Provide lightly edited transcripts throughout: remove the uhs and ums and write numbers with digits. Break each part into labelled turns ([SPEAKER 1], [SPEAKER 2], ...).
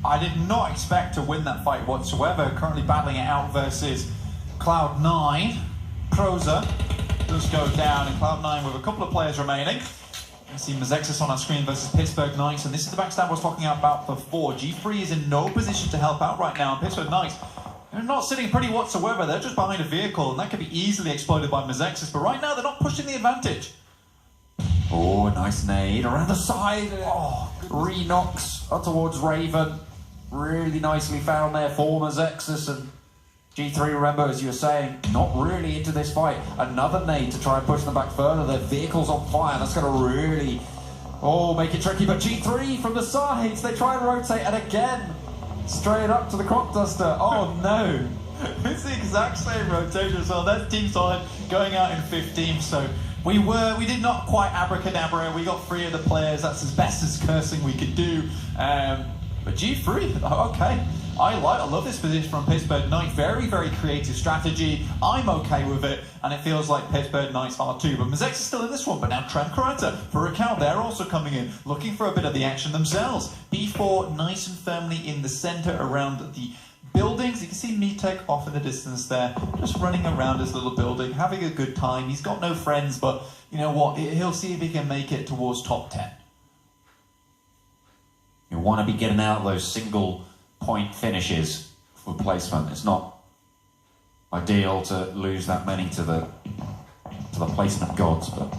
[SPEAKER 1] I did not expect to win that fight whatsoever. Currently battling it out versus Cloud9. Proza does go down, and Cloud9 with a couple of players remaining. You see Mazexis on our screen versus Pittsburgh Knights, and this is the backstab I was talking about before. G3 is in no position to help out right now, and Pittsburgh Knights, they're not sitting pretty whatsoever. They're just behind a vehicle, and that could be easily exploited by Mazexis, but right now they're not pushing the advantage.
[SPEAKER 2] Oh, nice nade around the side. Oh, re-knocks up towards Raven. Really nicely found there for Mazexis, and G3, remember, as you were saying, not really into this fight. Another nade to try and push them back further. Their vehicle's on fire. That's going to really, make it tricky. But G3 from the sides, they try and rotate, and again, straight up to the crop duster. Oh no.
[SPEAKER 1] It's the exact same rotation as well. That's team solid going out in 15th, so we did not quite abracadabra. We got 3 of the players. That's as best as cursing we could do. But G3, okay. I love this position from Pittsburgh Knights. Very, very creative strategy. I'm okay with it, and it feels like Pittsburgh Knights are too. But Mazexis is still in this one, but now Trent Karata for Raquel, they're also coming in, looking for a bit of the action themselves. B4 nice and firmly in the center around the buildings. You can see Metek off in the distance there, just running around his little building, having a good time. He's got no friends, but you know what? He'll see if he can make it towards top 10.
[SPEAKER 2] You want to be getting out those single point finishes for placement. It's not ideal to lose that many to the placement gods, but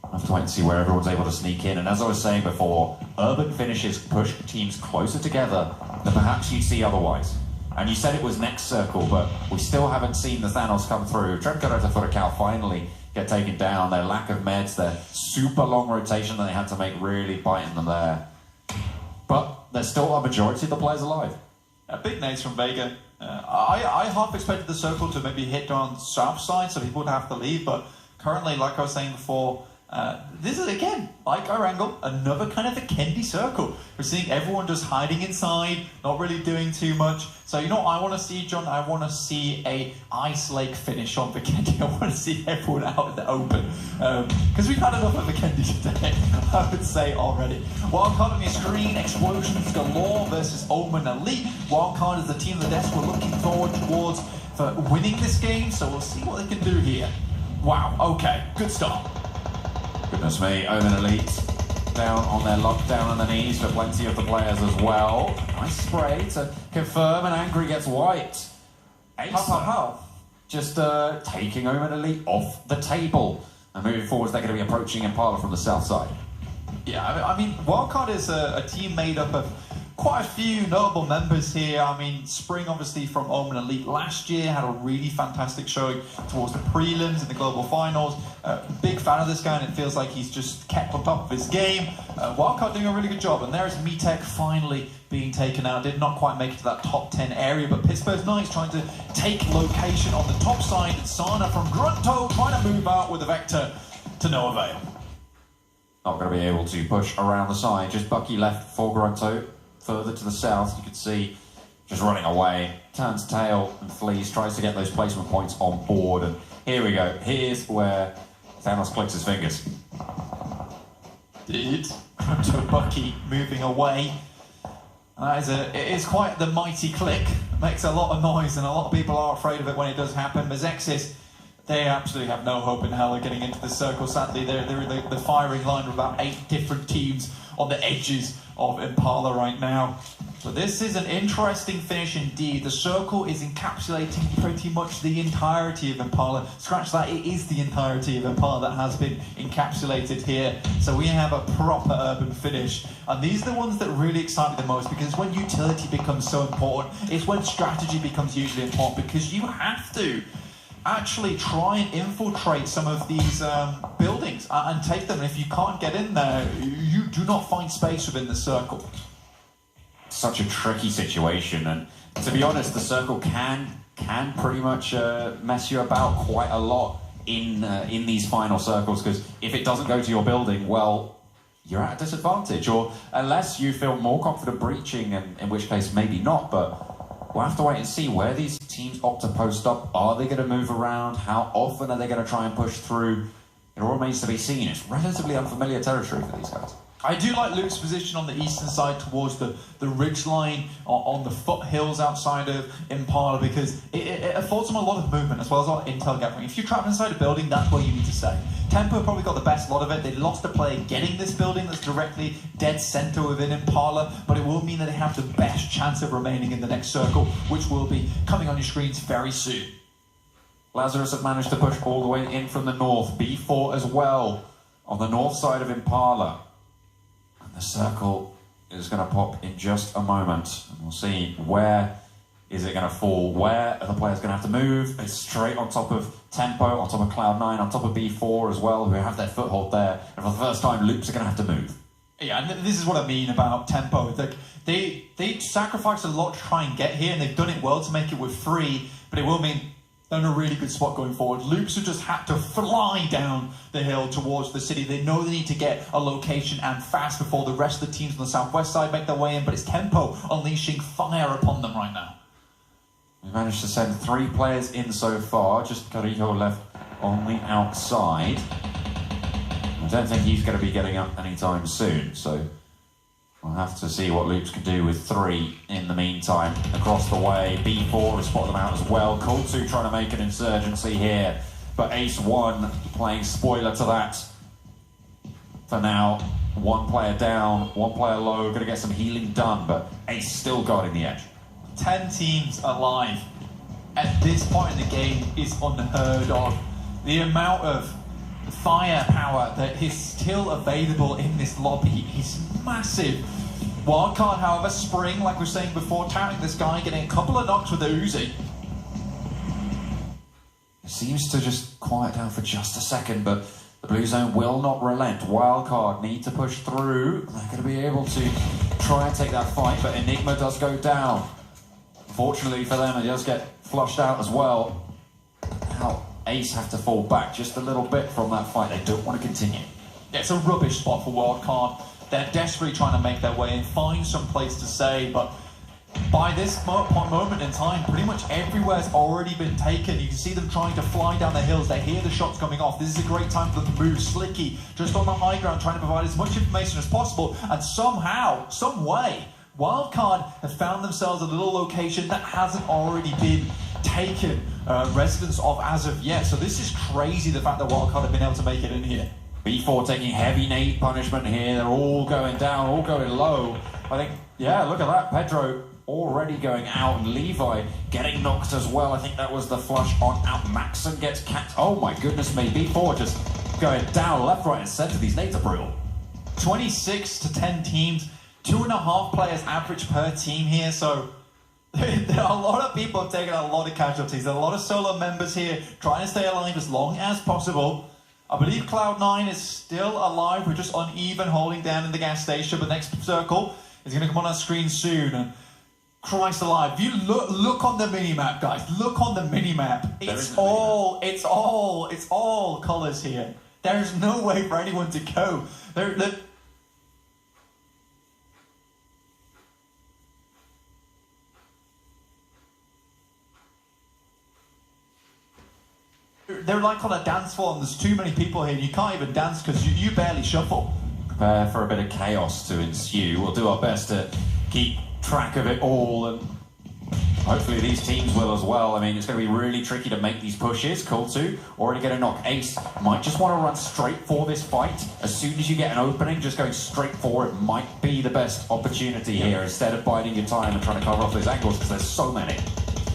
[SPEAKER 2] I have to wait and see where everyone's able to sneak in. And as I was saying before, urban finishes push teams closer together than perhaps you'd see otherwise. And you said it was next circle, but we still haven't seen the Thanos come through. Trent Karata for Cal finally get taken down. Their lack of meds, their super long rotation that they had to make really biting them there. But there's still a majority of the players alive.
[SPEAKER 1] Big nades from Vega. I half expected the circle to maybe hit on south side, so people would have to leave, but currently, like I was saying before, this is again, like our angle, another kind of a Kendi circle. We're seeing everyone just hiding inside, not really doing too much. So you know what I want to see, John? I want to see a Ice Lake finish on Vikendi. I want to see everyone out in the open. Because we've had enough of Vikendi today, I would say already. Wildcard on your screen, explosions galore versus Omen Elite. Wildcard is the team of the desk we're looking forward towards for winning this game, so we'll see what they can do here. Wow, okay, good start.
[SPEAKER 2] Goodness me, Omen Elite down on their luck, down on the knees for plenty of the players as well. Nice spray to confirm, and Angry gets wiped. Ace just taking Omen Elite off the table. And moving forwards, they're going to be approaching Impala from the south side.
[SPEAKER 1] Yeah, I mean, Wildcard is a team made up of quite a few notable members here. I mean, Spring, obviously, from Omen Elite last year, had a really fantastic showing towards the prelims and the global finals. Big fan of this guy, and it feels like he's just kept on top of his game. Wildcard doing a really good job, and there's Metek finally being taken out. Did not quite make it to that top 10 area, but Pittsburgh Knights trying to take location on the top side. Sana from Grunto trying to move out with a Vector to no avail.
[SPEAKER 2] Not going to be able to push around the side, just Bucky left for Grunto. Further to the south, you can see just running away, turns tail and flees, tries to get those placement points on board, and here we go. Here's where Thanos clicks his fingers.
[SPEAKER 1] Indeed. To Bucky moving away. It is quite the mighty click. It makes a lot of noise, and a lot of people are afraid of it when it does happen. Mazexis, they absolutely have no hope in hell of getting into the circle. Sadly, they're the firing line of about 8 different teams on the edges of Impala right now. So this is an interesting finish indeed. The circle is encapsulating pretty much the entirety of Impala. Scratch that, it is the entirety of Impala that has been encapsulated here. So we have a proper urban finish. And these are the ones that really excite me the most, because when utility becomes so important, it's when strategy becomes usually important, because you have to actually try and infiltrate some of these buildings and take them. And if you can't get in there, you do not find space within the circle.
[SPEAKER 2] Such a tricky situation, and to be honest, the circle can pretty much mess you about quite a lot in these final circles, because if it doesn't go to your building, well, you're at a disadvantage, or unless you feel more confident breaching, and in which case maybe not, but we'll have to wait and see where these teams opt to post up. Are they going to move around? How often are they going to try and push through? It all remains to be seen. It's relatively unfamiliar territory for these guys.
[SPEAKER 1] I do like Luke's position on the eastern side towards the ridge line on the foothills outside of Impala, because it affords them a lot of movement as well as a lot of intel gathering. If you're trapped inside a building, that's where you need to stay. Tempo probably got the best lot of it. They lost a player getting this building that's directly dead center within Impala, but it will mean that they have the best chance of remaining in the next circle, which will be coming on your screens very soon.
[SPEAKER 2] Lazarus have managed to push all the way in from the north. B4 as well on the north side of Impala. The circle is going to pop in just a moment, and we'll see where is it going to fall. Where are the players going to have to move? It's straight on top of Tempo, on top of Cloud9, on top of B4 as well, who have their foothold there. And for the first time, Loops are going to have to move.
[SPEAKER 1] Yeah, and this is what I mean about Tempo. Like, they sacrificed a lot to try and get here, and they've done it well to make it with 3, but it will mean they're in a really good spot going forward. Loops have just had to fly down the hill towards the city. They know they need to get a location and fast before the rest of the teams on the southwest side make their way in, but it's Tempo unleashing fire upon them right now.
[SPEAKER 2] We managed to send 3 players in so far, just Carrillo left on the outside. I don't think he's going to be getting up anytime soon, so we'll have to see what Loops can do with 3 in the meantime. Across the way, B4 has spotted them out as well. Cold2 trying to make an insurgency here, but Ace1 playing spoiler to that. For now, 1 player down, 1 player low, going to get some healing done, but Ace still guarding the edge.
[SPEAKER 1] 10 teams alive at this point in the game is unheard of. The amount of firepower that is still available in this lobby is massive. Wildcard, however, Spring, like we were saying before, touting this guy, getting a couple of knocks with the Uzi.
[SPEAKER 2] It seems to just quiet down for just a second, but the Blue Zone will not relent. Wildcard need to push through. They're going to be able to try and take that fight, but Enigma does go down. Fortunately for them, it does get flushed out as well. Now, Ace have to fall back just a little bit from that fight. They don't want to continue.
[SPEAKER 1] Yeah, it's a rubbish spot for Wildcard. They're desperately trying to make their way and find some place to stay, but by this moment in time, pretty much everywhere's already been taken. You can see them trying to fly down the hills. They hear the shots coming off. This is a great time for them to move. Slicky, just on the high ground, trying to provide as much information as possible, and somehow, some way, Wildcard have found themselves a little location that hasn't already been taken residence of as of yet. So this is crazy, the fact that Wildcard have been able to make it in here.
[SPEAKER 2] B4 taking heavy nade punishment here. They're all going down, all going low. I think, yeah, look at that. Pedro already going out, and Levi getting knocked as well. I think that was the flush on out. Maxon gets capped. Oh my goodness me. B4 just going down left, right, and center. These nades are brutal.
[SPEAKER 1] 26 to 10 teams, 2.5 players average per team here. So there are a lot of people have taken a lot of casualties. There are a lot of solo members here trying to stay alive as long as possible. I believe Cloud9 is still alive. We're just uneven holding down in the gas station, but next circle is going to come on our screen soon. And Christ alive, if you look on the minimap, guys. Look on the minimap. It's all colours here. There is no way for anyone to go. They're like on a dance floor, and there's too many people here, and you can't even dance because you barely shuffle.
[SPEAKER 2] Prepare for a bit of chaos to ensue. We'll do our best to keep track of it all, and hopefully these teams will as well. I mean, it's going to be really tricky to make these pushes. Cool2 already get a knock. Ace might just want to run straight for this fight. As soon as you get an opening, just going straight for it might be the best opportunity here, instead of biding your time and trying to cover off those angles, because there's so many.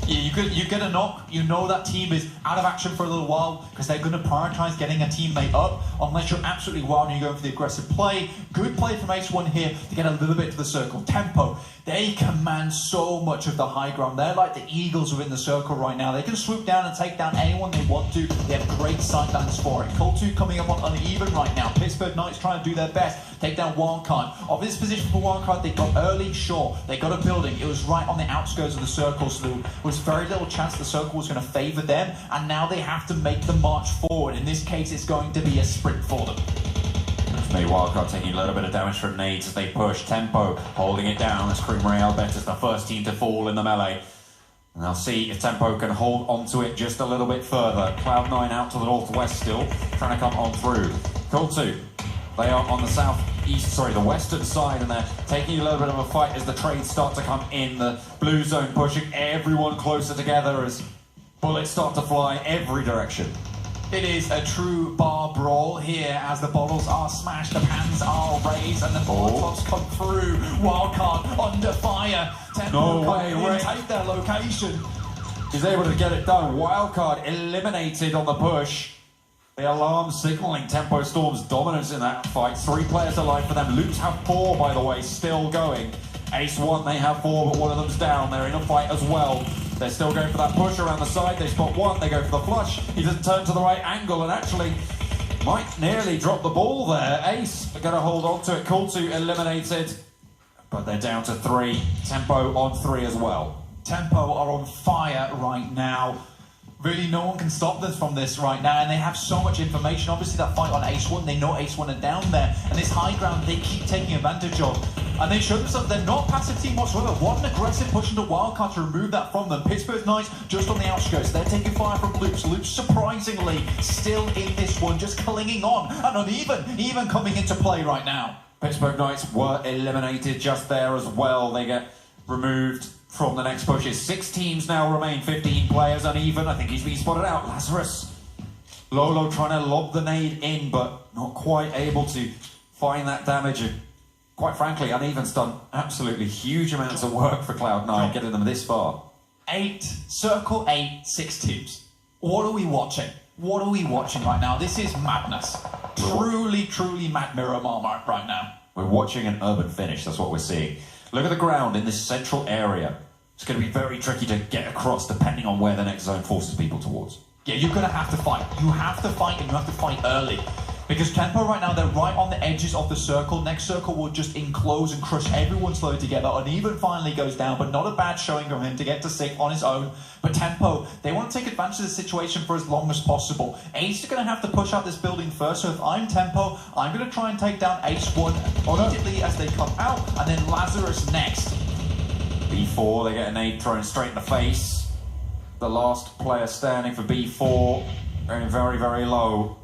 [SPEAKER 1] Yeah, you get a knock, you know that team is out of action for a little while because they're going to prioritise getting a teammate up, unless you're absolutely wild and you're going for the aggressive play. Good play from Ace1 here to get a little bit to the circle. Tempo, they command so much of the high ground. They're like the Eagles within the circle right now. They can swoop down and take down anyone they want to. They have great sightlines for it. Cold2 coming up on uneven right now. Pittsburgh Knights trying to do their best. Take down Wildcard. Of this position for Wildcard, they got early, sure. They got a building. It was right on the outskirts of the circle, so there was very little chance the circle was going to favour them, and now they have to make the march forward. In this case, it's going to be a sprint for them.
[SPEAKER 2] Wildcard taking a little bit of damage from nades as they push. Tempo holding it down as Cream Real Bet is the first team to fall in the melee. And they'll see if Tempo can hold onto it just a little bit further. Cloud9 out to the northwest still, trying to come on through. Cool2, they are on the south the western side, and they're taking a little bit of a fight as the trades start to come in. The blue zone pushing everyone closer together as bullets start to fly every direction.
[SPEAKER 1] It is a true bar brawl here as the bottles are smashed, the pans are raised, and the Molotovs come through. Wildcard under fire. Tempo
[SPEAKER 2] No way, Ray.
[SPEAKER 1] take their location.
[SPEAKER 2] He's able to get it done. Wildcard eliminated on the push. The alarm signaling Tempo Storm's dominance in that fight. 3 players alive for them. Loops have 4, by the way, still going. Ace 1, they have 4, but one of them's down. They're in a fight as well. They're still going for that push around the side. They spot 1, they go for the flush. He doesn't turn to the right angle and actually might nearly drop the ball there. Ace are going to hold on to it. Kultu eliminated, but they're down to 3. Tempo on 3 as well.
[SPEAKER 1] Tempo are on fire right now. Really, no one can stop them from this right now, and they have so much information. Obviously, that fight on Ace 1, they know Ace 1 are down there, and this high ground they keep taking advantage of. And they show themselves they're not passive team whatsoever. What an aggressive push into Wildcard to remove that from them. Pittsburgh Knights just on the outskirts. They're taking fire from Loops. Loops surprisingly still in this one, just clinging on and uneven, even coming into play right now.
[SPEAKER 2] Pittsburgh Knights were eliminated just there as well. They get removed from the next pushes. 6 teams now remain, 15 players uneven. I think he's been spotted out. Lazarus. Lolo trying to lob the nade in, but not quite able to find that damage. Quite frankly, Uneven's done absolutely huge amounts of work for Cloud9, getting them this far.
[SPEAKER 1] 8, circle 8, 6 teams. What are we watching? What are we watching right now? This is madness. Truly, truly Mad Miramar right now.
[SPEAKER 2] We're watching an urban finish, that's what we're seeing. Look at the ground in this central area. It's going to be very tricky to get across depending on where the next zone forces people towards.
[SPEAKER 1] Yeah, you're going to have to fight. You have to fight, and you have to fight early. Because Tempo right now, they're right on the edges of the circle. Next circle will just enclose and crush everyone slowly together. Uneven finally goes down, but not a bad showing from him to get to 6 on his own. But Tempo, they want to take advantage of the situation for as long as possible. Ace is going to have to push out this building first, so if I'm Tempo, I'm going to try and take down Ace 1 immediately as they come out, and then Lazarus next.
[SPEAKER 2] B4, they get a nade thrown straight in the face. The last player standing for B4, going very, very low.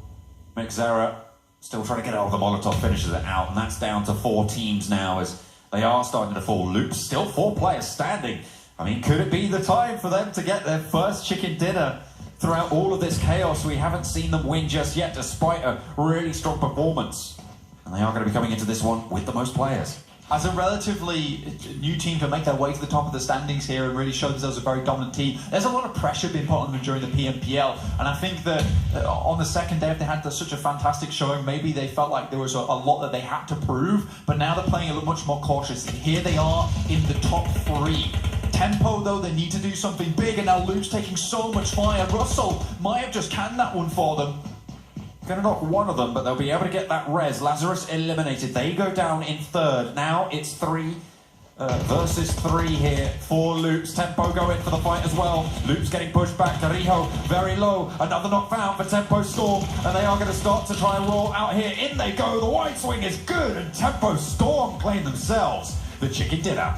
[SPEAKER 2] Mixera still trying to get out of the Molotov, finishes it out, and that's down to 4 teams now as they are starting to fall. Loops, still 4 players standing. I mean, could it be the time for them to get their first chicken dinner throughout all of this chaos? We haven't seen them win just yet, despite a really strong performance. And they are going to be coming into this one with the most players.
[SPEAKER 1] As a relatively new team to make their way to the top of the standings here and really show themselves a very dominant team, there's a lot of pressure being put on them during the Pmpl, and I think that on the second day, if they had such a fantastic showing, maybe they felt like there was a lot that they had to prove, but now they're playing a little much more cautiously. Here they are in the top 3. Tempo, though, they need to do something big, and now Luke's taking so much fire. Russell might have just canned that one for them.
[SPEAKER 2] Going to knock one of them, but they'll be able to get that res. Lazarus eliminated. They go down in 3rd. Now it's 3 versus 3 here for Loops. Tempo go in for the fight as well. Loops getting pushed back. Riho very low. Another knock found for Tempo Storm, and they are going to start to try and roll out here. In they go. The wide swing is good, and Tempo Storm claim themselves the chicken dinner.